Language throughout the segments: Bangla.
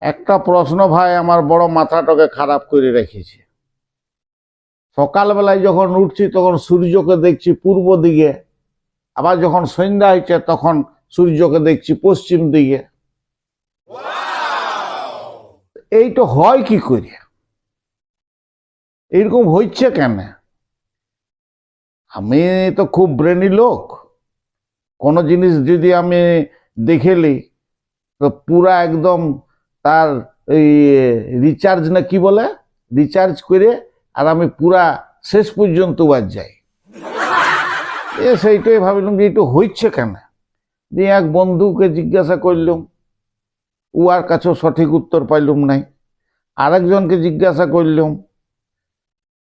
একটা প্রশ্ন ভাই আমার বড় মাথাটাকে খারাপ করে রেখেছে। সকালবেলায় যখন উঠছি তখন সূর্যকে দেখছি পূর্ব দিকে, আবার যখন সন্ধ্যা হয়েছে তখন সূর্যকে দেখছি পশ্চিম দিকে। এই তো হয় কি করে? এইরকম হচ্ছে কেন? আমি তো খুব ব্রেনি লোক, কোনো জিনিস যদি আমি দেখেলি তো পুরা একদম তার এই রিচার্জ না কি বলে, রিচার্জ করে আর আমি পুরা শেষ পর্যন্ত বাদ যাই। সেইটাই ভাবিলাম যে এটা হচ্ছে কেন। দিয়ে এক বন্ধুকে জিজ্ঞাসা করলাম, উয়ার কাছেও সঠিক উত্তর পাইলাম নাই। আরেকজনকে জিজ্ঞাসা করলাম,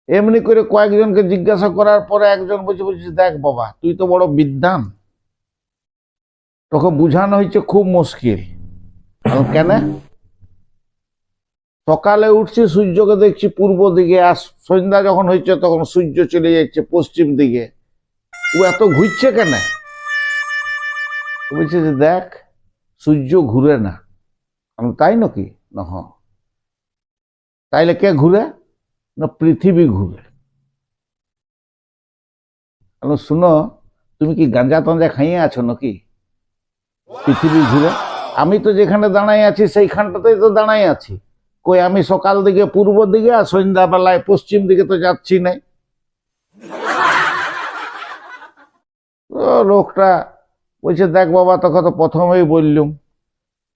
এমনি করে কয়েকজনকে জিজ্ঞাসা করার পরে একজন বলছে দেখ বাবা, তুই তো বড় বিদ্বান, তোকে বুঝানো হয়েছে খুব মুশকিল। কেন? সকালে উঠছি সূর্যকে দেখছি পূর্ব দিকে, আর সন্ধ্যা যখন হচ্ছে তখন সূর্য চলে যাচ্ছে পশ্চিম দিকে। ও এত ঘুরছে কেন? বলছে যে দেখ, সূর্য ঘুরে না। আমি তাই নাকি? না, তাইলে কে ঘুরে? না, পৃথিবী ঘুরে। শুনো, তুমি কি গাঁজা টাঞ্জা খাইয়ে আছো নাকি? পৃথিবী ঘুরে। আমি তো যেখানে দাঁড়াই আছি সেইখানটাতেই তো দাঁড়াই আছি। কই আমি সকাল দিকে পূর্ব দিকে আর সন্ধ্যাবেলায় পশ্চিম দিকে তো যাচ্ছি নাই। লোকটা বলছে দেখ বাবা, তোকে তো প্রথমেই বললুম,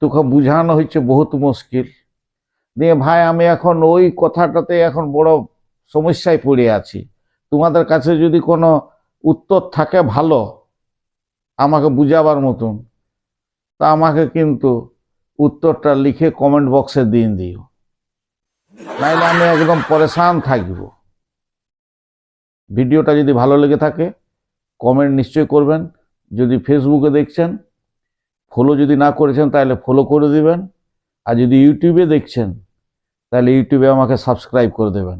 তোকে বুঝানো হচ্ছে বহুত মুশকিল। দিয়ে ভাই আমি এখন ওই কথাটাতে এখন বড় সমস্যায় পড়ে আছি। তোমাদের কাছে যদি কোনো উত্তর থাকে ভালো আমাকে বুঝাবার মতন, তা আমাকে কিন্তু উত্তরটা লিখে কমেন্ট বক্সে দিয়ে দিও, নাইলে আমি একদম পরেশান থাকব। ভিডিওটা যদি ভালো লেগে থাকে কমেন্ট নিশ্চয় করবেন। যদি ফেসবুকে দেখছেন, ফলো যদি না করেছেন তাহলে ফলো করে দিবেন। আর যদি ইউটিউবে দেখছেন তাহলে ইউটিউবে আমাকে সাবস্ক্রাইব করে দেবেন।